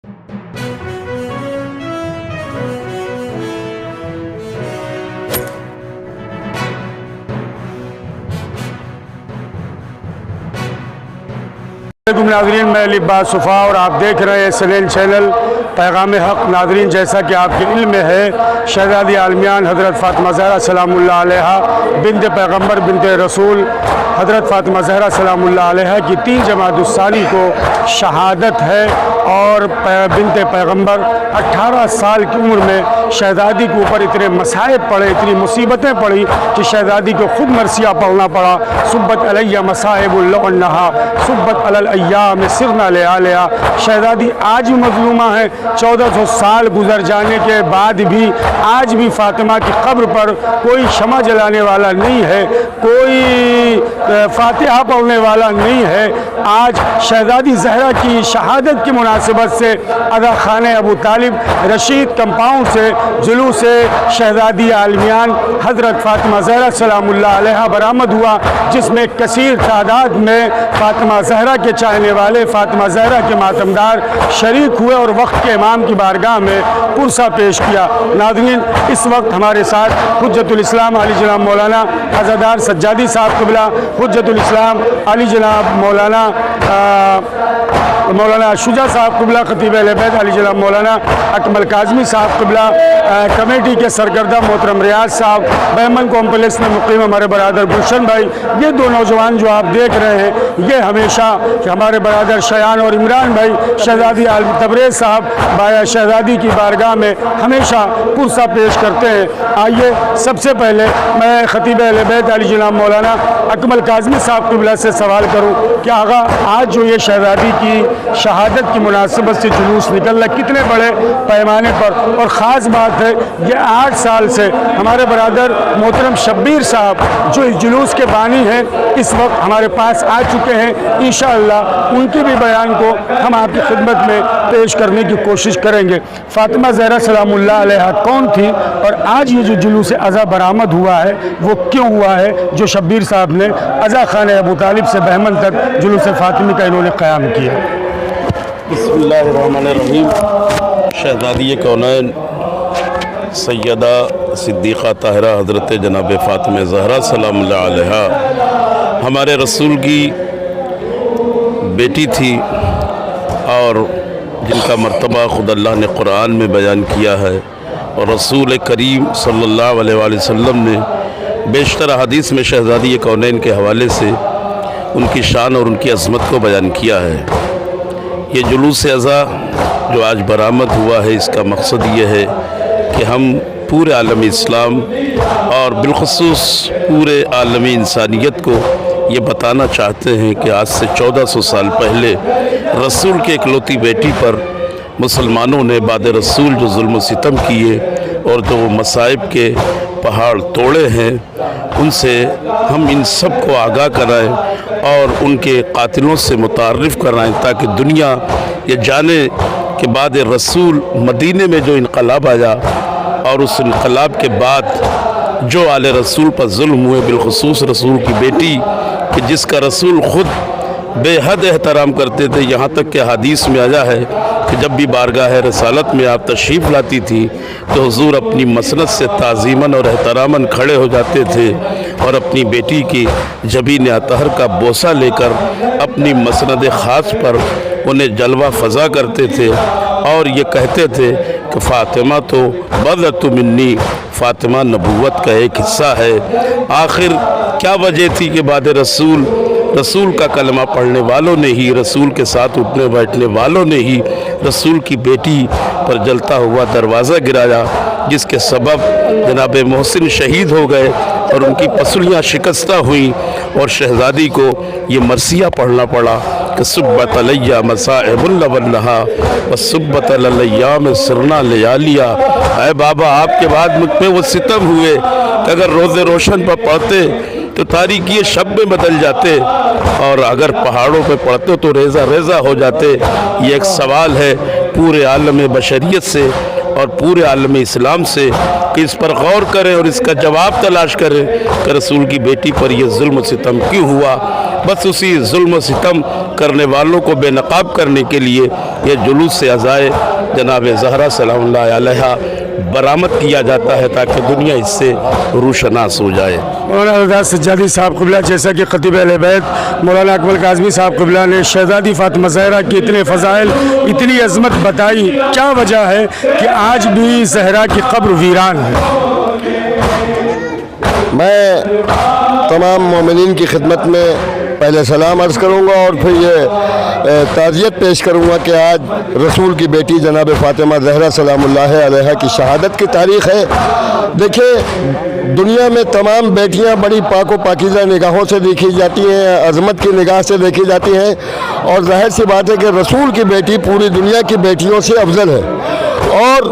नाज़रीन, मैं लिब्बास सुफ़ा और आप देख रहे हैं सलेल चैनल पैगाम हक़। नाज़रीन, जैसा कि आपके इल्म में है, शहज़ादी आलमियान हज़रत फ़ातिमा ज़हरा सलामुल्लाह अलैहा बिन्त पैगम्बर बिन्त रसूल हज़रत फ़ातिमा ज़हरा सलामुल्लाह अलैहा की 3 जमादुस्सानी को शहादत है और बिन्त पैगम्बर 18 साल की उम्र में शहज़ादी के ऊपर इतने मसाइब पड़े, इतनी मुसीबतें पड़ी कि शहज़ादी को ख़ुद मरसिया पढ़ना पड़ा। सुब्बत अलैया मसाइबुल्लहा सुब्बत अलल अय्याम सिरना ले आलिया। शहज़ादी आज भी मज़लूमा है। 1400 साल गुजर जाने के बाद भी आज भी फ़ातिमा की कब्र पर कोई शमा जलाने वाला नहीं है, कोई फातिहा पढ़ने वाला नहीं है। आज शहज़ादी ज़हरा की शहादत की मुनासिबत से अदा खाने अबू तालिब रशीद कंपाउंड से जुलूस शहज़ादी आलमियान हज़रत फ़ातिमा ज़हरा सलामुल्लाह अलैहा बरामद हुआ, जिसमें कसीर तादाद में फ़ातिमा ज़हरा के चाहने वाले, फ़ातिमा ज़हरा के मातमदार शरीक हुए और वक्त के इमाम की बारगाह में पुरसा पेश किया। नाज़रीन, इस वक्त हमारे साथ हुज्जतुल इस्लाम आली जनाब मौलाना अज़ादार सज्जादी साहब क़िबला, हुज्जतुल इस्लाम आली जनाब मौलाना शुजा साहब क़िबला, खतीब अहले बैत आली जनाब मौलाना अकमल काज़मी साहब क़िबला, कमेटी के सरकर्दा मोहतरम रियाज साहब, बहमन कॉम्प्लेक्स में मुक़ीम हमारे बरादर गुलशन भाई। ये दो नौजवान जो आप देख रहे हैं, ये हमेशा हमारे बरादर शयान और इमरान भाई, शहज़ादी आलम तबरेज़ साहब बाया शहज़ादी की बारगाह में हमेशा पुरसा पेश करते हैं। आइए सबसे पहले मैं खतीब अहले बैत आली जनाब मौलाना अकमल काज़मी साहब क़िबला से सवाल करूँ कि आगा आज जो ये शहज़ादी की शहादत की मुनासिबत से जुलूस निकल रहा, कितने बड़े पैमाने पर, और ख़ास बात है ये 8 साल से हमारे बरादर मोहतरम शब्बीर साहब जो इस जुलूस के बानी हैं, इस वक्त हमारे पास आ चुके हैं। इंशाअल्लाह उनके भी बयान को हम आपकी खिदमत में पेश करने की कोशिश करेंगे। फ़ातिमा ज़हरा सलामुल्लाह अलैहा कौन थी और आज ये जो जुलूस अज़ा बरामद हुआ है वो क्यों हुआ है, जो शब्बीर साहब ने अज़ा खाने अबू तालिब से बहमन तक जुलूस फ़ातिमी का इन्होंने क़याम किया। बिस्मिल्लाहिर्रहमानिर्रहीम। शहज़ादी कौनैन सैयदा सिद्दीक़ा ताहिरा हज़रत जनाब फ़ातिमा ज़हरा सलामुल्लाह अलैहा हमारे रसूल की बेटी थी और जिनका मर्तबा ख़ुद अल्लाह ने कुरान में बयान किया है और रसूल करीम सल्लल्लाहु अलैहि वसल्लम ने बेशतर हदीस में शहज़ादी कौनैन के हवाले से उनकी शान और उनकी अज़मत को बयान किया है। ये जुलूस अज़ा जो आज बरामद हुआ है, इसका मकसद ये है कि हम पूरे आलम इस्लाम और बिलख़ुसूस पूरे आलमी इंसानियत को ये बताना चाहते हैं कि आज से 1400 साल पहले रसूल के इकलौती बेटी पर मुसलमानों ने बाद रसूल जो जुल्म सितम किए और जो मसाइब के पहाड़ तोड़े हैं, उनसे हम इन सब को आगाह कराएं और उनके कातिलों से मुतारिफ़ कराएं, ताकि दुनिया ये जाने कि बाद रसूल मदीने में जो इनकलाब आया और उस इनकलाब के बाद जो आले रसूल पर जुल्म हुए, बिलखुसूस रसूल की बेटी कि जिसका रसूल ख़ुद बेहद एहतराम करते थे, यहाँ तक कि हदीस में आया है कि जब भी बारगाह रसालत में आप तशरीफ़ लाती थी तो हुजूर अपनी मसनद से ताज़ीमन और एहतरामन खड़े हो जाते थे और अपनी बेटी की जबीन अतहर का बोसा लेकर अपनी मसनद ख़ास पर उन्हें जलवा फ़ज़ा करते थे और ये कहते थे कि फ़ातिमा तो बदअतु मिन्नी, फ़ातिमा नबूवत का एक हिस्सा है। आखिर क्या वजह थी कि बाद रसूल का कलमा पढ़ने वालों ने ही, रसूल के साथ उठने बैठने वालों ने ही रसूल की बेटी पर जलता हुआ दरवाज़ा गिराया, जिसके सबब जनाब मोहसिन शहीद हो गए और उनकी पसलियाँ शिकस्ता हुई और शहज़ादी को ये मरसिया पढ़ना पड़ा कि सुब्बत अलैया मसाइबुल्लहा व सुब्बत अलैयाम सिरना लिया। ऐ बाबा, आपके बाद मुझ पे वो सितम हुए कि अगर रोज़े रोशन पर पढ़ते तो तारीकी शब में बदल जाते और अगर पहाड़ों पे पढ़ते तो रेज़ा रेज़ा हो जाते। ये एक सवाल है पूरे आलम बशरियत से اور پورے عالم اسلام سے کہ اس پر غور کریں اور اس کا جواب تلاش کریں کہ رسول کی بیٹی پر یہ ظلم و ستم کیوں ہوا۔ بس اسی ظلم و ستم کرنے والوں کو بے نقاب کرنے کے لیے یہ جلوس عزائے جناب زہرا سلام اللہ علیہا برآمد کیا جاتا ہے تاکہ دنیا اس سے روشناس ہو جائے۔ مولانا رضا سجادی صاحب قبلہ، جیسا کہ خطیب اہل بیت مولانا اکمل کاظمی صاحب قبلہ نے شہزادی فاطمہ زہرا کی اتنے فضائل، اتنی عظمت بتائی، کیا وجہ ہے کہ آج بھی زہرا کی قبر ویران ہے؟ میں تمام مومنین کی خدمت میں پہلے سلام عرض کروں گا اور پھر یہ تعزیت پیش کروں گا کہ آج رسول کی بیٹی جناب فاطمہ زہرا سلام اللہ علیہا کی شہادت کی تاریخ ہے۔ دیکھیں، دنیا میں تمام بیٹیاں بڑی پاک و پاکیزہ نگاہوں سے دیکھی جاتی ہیں، عظمت کی نگاہ سے دیکھی جاتی ہیں، اور ظاہر سی بات ہے کہ رسول کی بیٹی پوری دنیا کی بیٹیوں سے افضل ہے، اور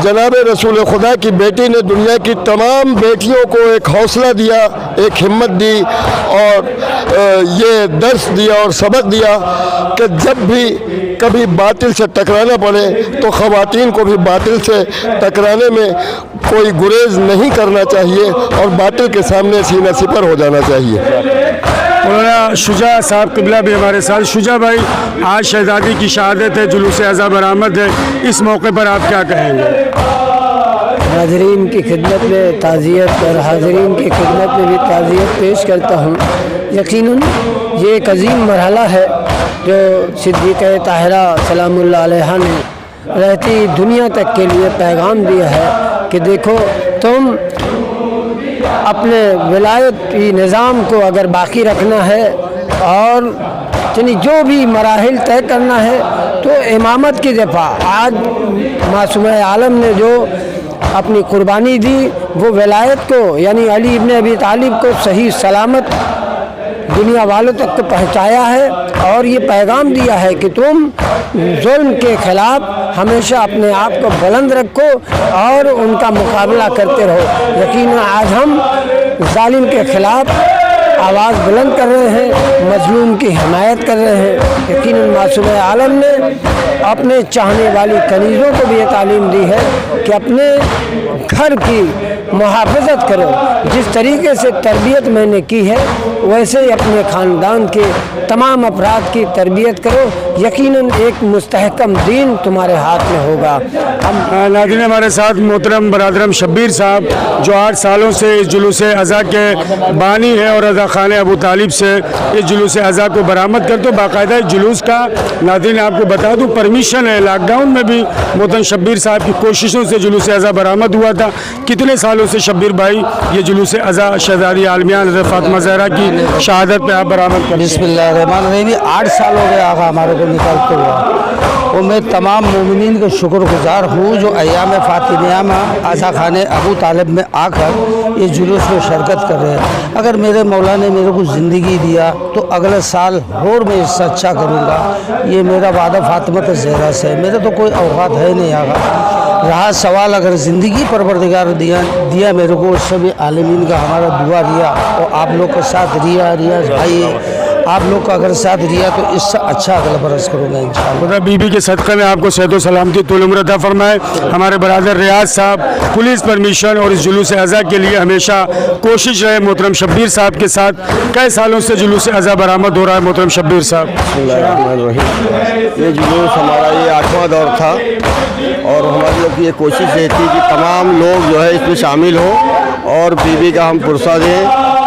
جناب رسول خدا کی بیٹی نے دنیا کی تمام بیٹیوں کو ایک حوصلہ دیا، ایک ہمت دی، اور یہ درس دیا اور سبق دیا کہ جب بھی کبھی باطل سے ٹکرانا پڑے تو خواتین کو بھی باطل سے ٹکرانے میں کوئی گریز نہیں کرنا چاہیے اور باطل کے سامنے سینہ سپر ہو جانا چاہیے۔ مولانا شجاع صاحب قبلہ بھی ہمارے ساتھ۔ شجاع بھائی، آج شہزادی کی شہادت ہے، جلوس عزا برآمد ہے، اس موقع پر آپ کیا کہیں گے؟ حاضرین کی خدمت میں تعزیت اور حاضرین کی خدمت میں بھی تعزیت پیش کرتا ہوں۔ یقیناً یہ ایک عظیم مرحلہ ہے جو صدیقہ طاہرہ سلام اللہ علیہا نے رہتی دنیا تک کے لیے پیغام دیا ہے کہ دیکھو، تم اپنے ولایتی نظام کو اگر باقی رکھنا ہے اور یعنی جو بھی مراحل طے کرنا ہے تو امامت کی دفاع، آج معصومہ عالم نے جو اپنی قربانی دی وہ ولایت کو یعنی علی ابن ابی طالب کو صحیح سلامت دنیا والوں تک پہنچایا ہے، اور یہ پیغام دیا ہے کہ تم ظلم کے خلاف ہمیشہ اپنے آپ کو بلند رکھو اور ان کا مقابلہ کرتے رہو۔ یقیناً آج ہم ظالم کے خلاف آواز بلند کر رہے ہیں، مظلوم کی حمایت کر رہے ہیں۔ یقیناً معصوم عالم نے اپنے چاہنے والی کنیزوں کو بھی یہ تعلیم دی ہے کہ اپنے گھر کی محافظت کرو، جس طریقے سے تربیت میں نے کی ہے ویسے ہی اپنے خاندان کے تمام افراد کی تربیت کرو، یقیناً ایک مستحکم دین تمہارے ہاتھ میں ہوگا۔ ناظرین، ہمارے ساتھ محترم برادرم شبیر صاحب جو 8 سالوں سے اس جلوس عزا کے بانی ہے اور رضا خان ابو طالب سے اس جلوس عزا کو برآمد کرتے، باقاعدہ جلوس کا ناظرین آپ کو بتا دوں پرمیشن ہے، لاک ڈاؤن میں بھی محترم شبیر صاحب کی کوششوں سے جلوس عزا برآمد ہوا تھا۔ کتنے سالوں سے شبیر بھائی یہ جلوس عزا شہزادی عالمیان حضرت فاطمہ زہرا کی شہادت پہ آپ برآمد کرتے ہیں؟ بسم اللہ الرحمن الرحیم۔ 8 سال ہو گئے آقا ہمارے کو نکالتے ہوا، اور میں تمام مومنین کا شکر گزار ہوں جو ایام فاطمیہ میں عزا خانے ابو طالب میں آ کر اس جلوس میں شرکت کر رہے ہیں۔ اگر میرے مولا نے میرے کو زندگی دیا تو اگلے سال اور میں اس سے اچھا کروں گا، یہ میرا وعدہ فاطمہ زہرا سے ہے۔ میرا تو کوئی اوقات ہے نہیں آقا، رہا سوال اگر زندگی پروردگار دیا میرے کو، اس سے بھی عالمین کا ہمارا دعا ریا، اور آپ لوگ کے ساتھ ریا بھائی، آپ لوگ کا اگر ساتھ ریا تو اس سے اچھا اگلا برس کروں گا انشاءاللہ۔ خدا بی بی کے صدقے میں آپ کو صحت و سلامتی طول عمر عطا فرمائے۔ ہمارے برادر ریاض صاحب پولیس پرمیشن اور اس جلوس عزا کے لیے ہمیشہ کوشش رہے محترم شبیر صاحب کے ساتھ۔ کئی سالوں سے جلوس عزا برآمد ہو رہا ہے محترم شبیر صاحب؟ بسم اللہ الرحمن الرحیم۔ یہ جلوس ہمارا یہ 8واں دور تھا، اور ہماری لوگ کی یہ کوشش یہ تھی کہ تمام لوگ جو ہے اس میں شامل ہوں اور بی بی کا ہم پرسہ دیں۔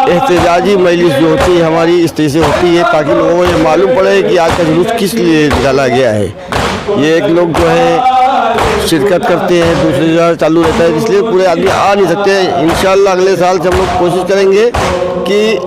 احتجاجی مجلس جو ہوتی ہے ہماری اس طرح سے ہوتی ہے تاکہ لوگوں کو یہ معلوم پڑے کہ آج کا جلوس کس لیے نکالا گیا ہے۔ یہ ایک لوگ جو ہے شرکت کرتے ہیں، دوسری جگہ چالو رہتا ہے، اس لیے پورے آدمی آ نہیں سکتے۔ انشاءاللہ اگلے سال سے ہم لوگ کوشش کریں گے کہ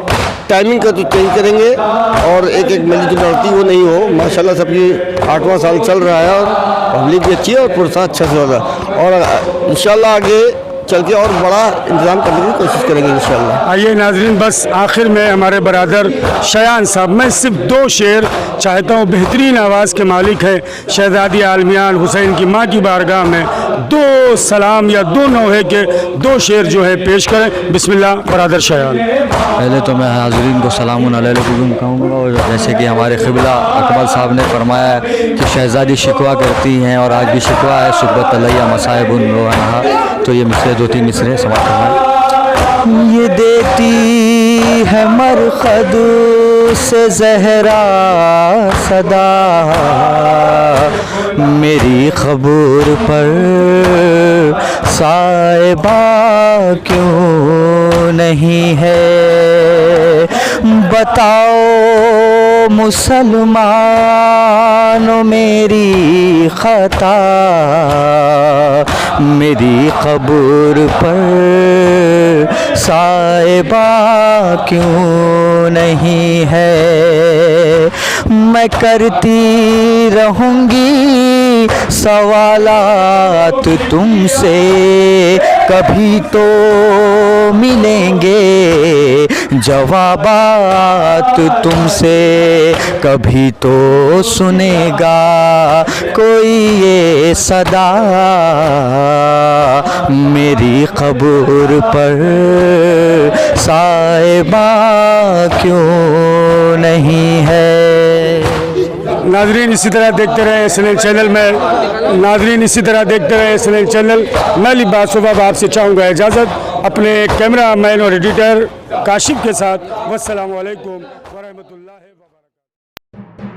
ٹائمنگ کا تو چینج کریں گے اور ایک مجلس جو لڑتی وہ نہیں ہو۔ ماشاءاللہ سب کی 8واں سال چل رہا ہے اور پبلک بھی اچھی ہے اور پرسہ اچھا سے ہوگا، اور انشاءاللہ آگے چل کے اور بڑا انتظام کرنے کی کوشش کریں گے انشاءاللہ۔ آئیے ناظرین، بس آخر میں ہمارے برادر شایان صاحب، میں صرف 2 شعر چاہتا ہوں، بہترین آواز کے مالک ہے، شہزادی عالمیان حسین کی ماں کی بارگاہ میں दो सलाम या दो नौहे के दो शेर जो है पेश करें। बिस्मिल्लाह बरादर शयान। पहले तो मैं हाज़रीन को सलामुन अलैकुम कहूँगा, और जैसे कि हमारे क़िबला अकबर साहब ने फरमाया कि शहज़ादी शिकवा करती हैं और आज भी शिकवा है, सुब्बत अलैया मसाइबुन रोहनहा। तो ये मिसरे 2-3 मिसरे समाप्त करना। ये देती है मरखद से ज़हरा सदा, मेरी ख़बर पर साइबा क्यों नहीं है। बताओ मुसलमानों मेरी ख़ता, मेरी क़ब्र पर साइबा क्यों नहीं है। मैं करती रहूँगी सवालात तुमसे, कभी तो मिलेंगे जवाबात तुमसे, कभी तो सुनेगा कोई ये सदा, मेरी क़ब्र पर साइबा क्यों नहीं है। नाजरीन इसी तरह देखते रहे SNL चैनल में। नाजरीन इसी तरह देखते रहे SNL चैनल। मैं लिबास सुबह आपसे चाहूँगा इजाज़त अपने कैमरा मैन और एडिटर काशिफ के साथ। वस्सलामु अलैकुम व रहमतुल्लाहि व बरकातहू।